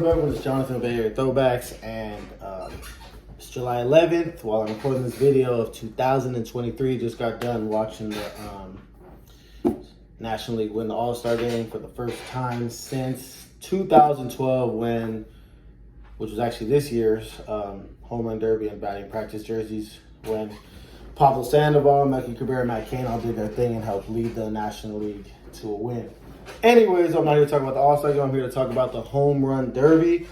up, everyone? It's Jonathan Bay here, Throwbacks, and it's July 11th. While I'm recording this video of 2023, just got done watching the National League win the All-Star game for the first time since 2012, which was actually this year's home run derby and batting practice jerseys, when Pablo Sandoval, Melky Cabrera, and Matt Cain all did their thing and helped lead the National League to a win. Anyways, I'm not here to talk about the All-Star game. I'm here to talk about the home run derby.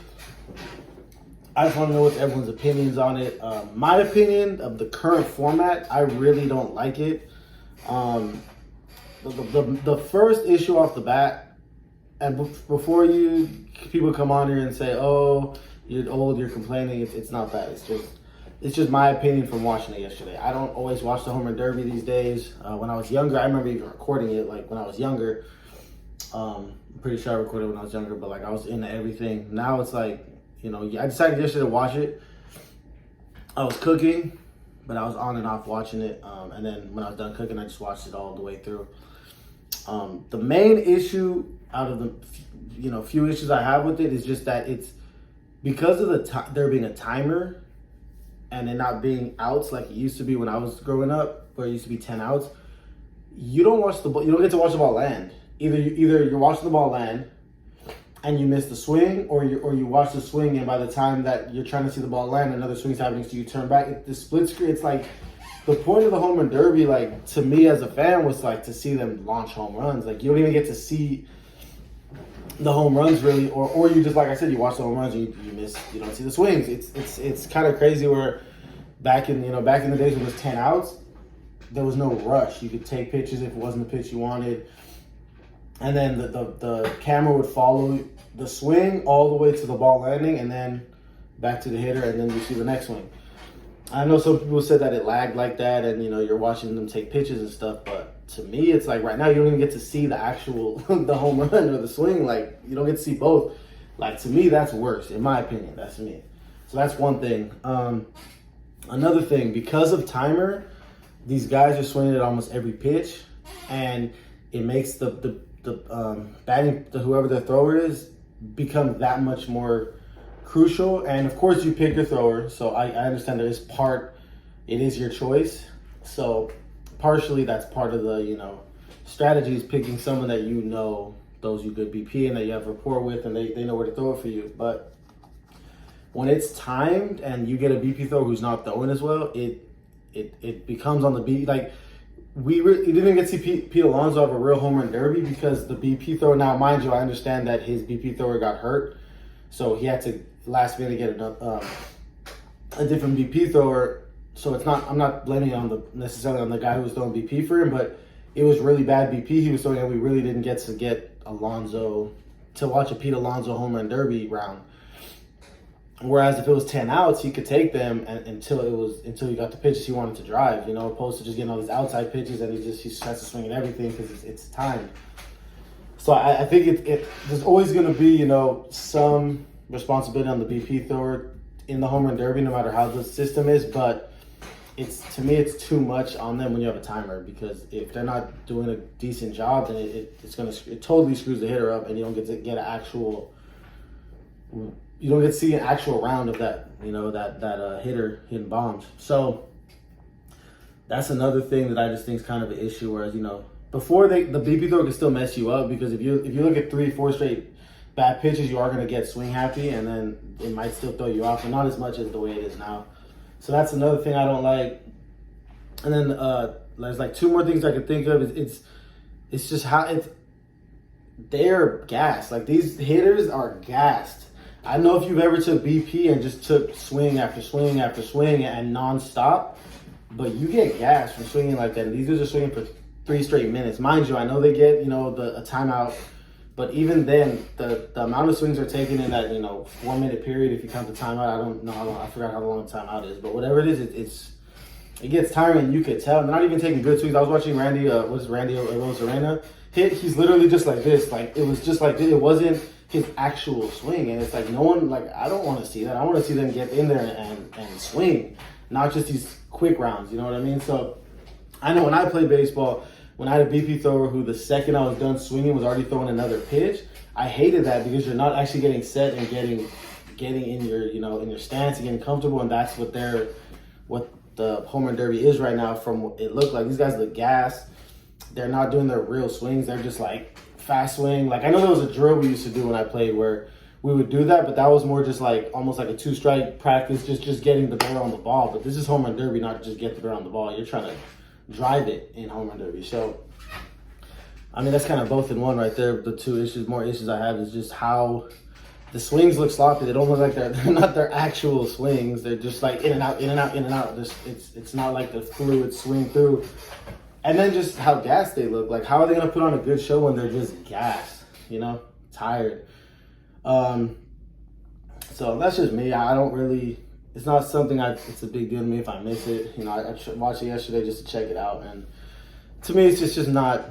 I just want to know what everyone's opinions on it. My opinion of the current format, I really don't like it. The first issue off the bat, and before people come on here and say, "Oh, you're old, you're complaining," it's not that. It's just my opinion from watching it yesterday. I don't always watch the home run derby these days. When I was younger, I remember even recording it. Like when I was younger. I'm pretty sure I recorded when I was younger, but like I was into everything. Now it's like, I decided yesterday to watch it. I was cooking, but I was on and off watching it. And then when I was done cooking, I just watched it all the way through. The main issue out of the, few issues I have with it is just that it's because of there being a timer and it not being outs like it used to be when I was growing up, where it used to be 10 outs. You don't get to watch the ball land. Either you're watching the ball land and you miss the swing, or you watch the swing and by the time that you're trying to see the ball land, another swing's happening, so you turn back. The split screen, it's like the point of the home run derby, like to me as a fan, was like to see them launch home runs. Like you don't even get to see the home runs really, or you just, like I said, you watch the home runs and you miss, you don't see the swings. It's kind of crazy where back in the days when it was 10 outs, there was no rush. You could take pitches if it wasn't the pitch you wanted. And then the camera would follow the swing all the way to the ball landing and then back to the hitter, and then you see the next swing. I know some people said that it lagged like that and, you're watching them take pitches and stuff. But to me, it's like right now you don't even get to see the actual, the home run or the swing. Like you don't get to see both. Like to me, that's worse, in my opinion. That's me. So that's one thing. Another thing, because of timer, these guys are swinging at almost every pitch, and it makes the batting, whoever the thrower is, become that much more crucial. And of course you pick your thrower, so I understand it is your choice. So partially that's part of the, strategy, is picking someone that throws you good BP and that you have rapport with, and they know where to throw it for you. But when it's timed and you get a BP thrower who's not throwing as well, it becomes on the beat. Like you didn't even get to see Pete Alonso have a real home run derby because the BP thrower, now mind you, I understand that his BP thrower got hurt, so he had to last minute get a different BP thrower. So I'm not blaming it necessarily on the guy who was throwing BP for him, but it was really bad BP he was throwing, and we really didn't get to watch a Pete Alonso home run derby round. Whereas if it was 10 outs, he could take them until he got the pitches he wanted to drive, opposed to just getting all these outside pitches and he has to swing at everything because it's timed. So I think there's always going to be, some responsibility on the BP thrower in the home run derby, no matter how the system is. But to me, it's too much on them when you have a timer, because if they're not doing a decent job, then it totally screws the hitter up, and you don't get to get you don't get to see an actual round of that, that hitter hitting bombs. So that's another thing that I just think is kind of an issue. Whereas, before the BP thrower can still mess you up, because if you look at 3-4 straight bad pitches, you are going to get swing happy, and then it might still throw you off, but not as much as the way it is now. So that's another thing I don't like. And then there's like two more things I can think of. It's just how they're gassed. Like these hitters are gassed. I don't know if you've ever took BP and just took swing after swing after swing and nonstop, but you get gassed from swinging like that. And these guys are swinging for 3 straight minutes. Mind you, I know they get, a timeout, but even then, the amount of swings are taken in that, 4-minute period, if you count the timeout. I don't know. I forgot how long the timeout is, but whatever it is, it gets tiring, and you could tell. They're not even taking good swings. I was watching Randy Rosarena hit. He's literally just like this. Like, it was just like this. It wasn't his actual swing, and it's like no one, like, I don't want to see that. I want to see them get in there and swing, not just these quick rounds, you know what I mean? So I know when I played baseball, when I had a BP thrower who the second I was done swinging was already throwing another pitch, I hated that because you're not actually getting set and getting in your, in your stance and getting comfortable, and that's what the home run derby is right now. From what it looked like, these guys look gassed. They're not doing their real swings. They're just like fast swing. Like, I know there was a drill we used to do when I played where we would do that, but that was more just like almost like a 2-strike practice, just getting the barrel on the ball. But this is home run derby, not just get the barrel on the ball. You're trying to drive it in home run derby. So, I mean, that's kind of both in one right there. The more issues I have is just how the swings look sloppy. They don't look like they're not their actual swings. They're just like in and out, in and out, in and out. It's not like the fluid swing through. And then just how gassed they look. Like, how are they going to put on a good show when they're just gassed, tired? So that's just me. I don't really, it's not something it's a big deal to me if I miss it. I watched it yesterday just to check it out. And to me, it's just not,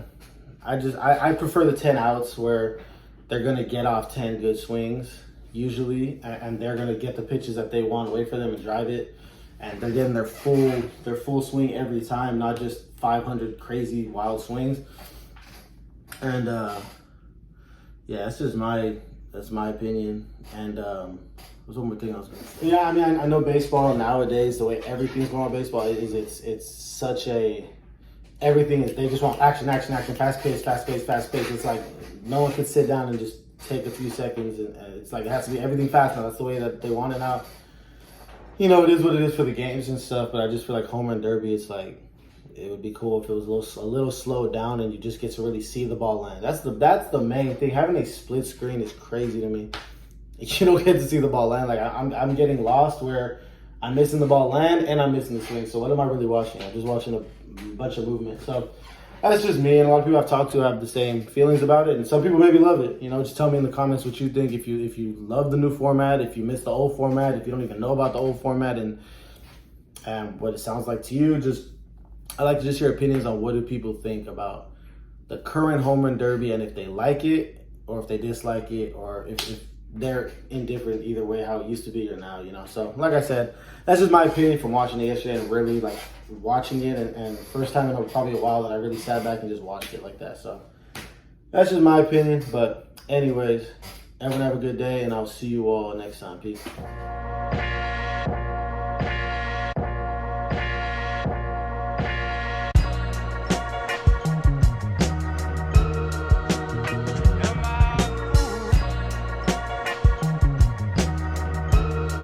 I prefer the 10 outs where they're going to get off 10 good swings usually, and they're going to get the pitches that they want, wait for them and drive it. And they're getting their full swing every time, not just 500 crazy wild swings. And that's my opinion. And there's one more thing I was going to say. Yeah, I mean, I know baseball nowadays, the way everything's going on baseball is it's such a, everything is, they just want action, fast pace. It's like no one can sit down and just take a few seconds, and it's like it has to be everything fast now. That's the way that they want it now. It is what it is for the games and stuff, but I just feel like home run derby, it's like, it would be cool if it was a little slowed down and you just get to really see the ball land. That's the main thing. Having a split screen is crazy to me. You don't get to see the ball land. Like, I'm getting lost where I'm missing the ball land and I'm missing the swing. So what am I really watching? I'm just watching a bunch of movement. So that's just me, and a lot of people I've talked to have the same feelings about it, and some people maybe love it. Just tell me in the comments what you think. If you love the new format, if you miss the old format, if you don't even know about the old format and what it sounds like to you, I like to just hear opinions on what do people think about the current home run derby, and if they like it or if they dislike it, or if they're indifferent either way, how it used to be or now, So like I said, that's just my opinion from watching it yesterday and really like watching it, and first time in probably a while that I really sat back and just watched it like that. So that's just my opinion. But anyways, everyone have a good day, and I'll see you all next time. Peace.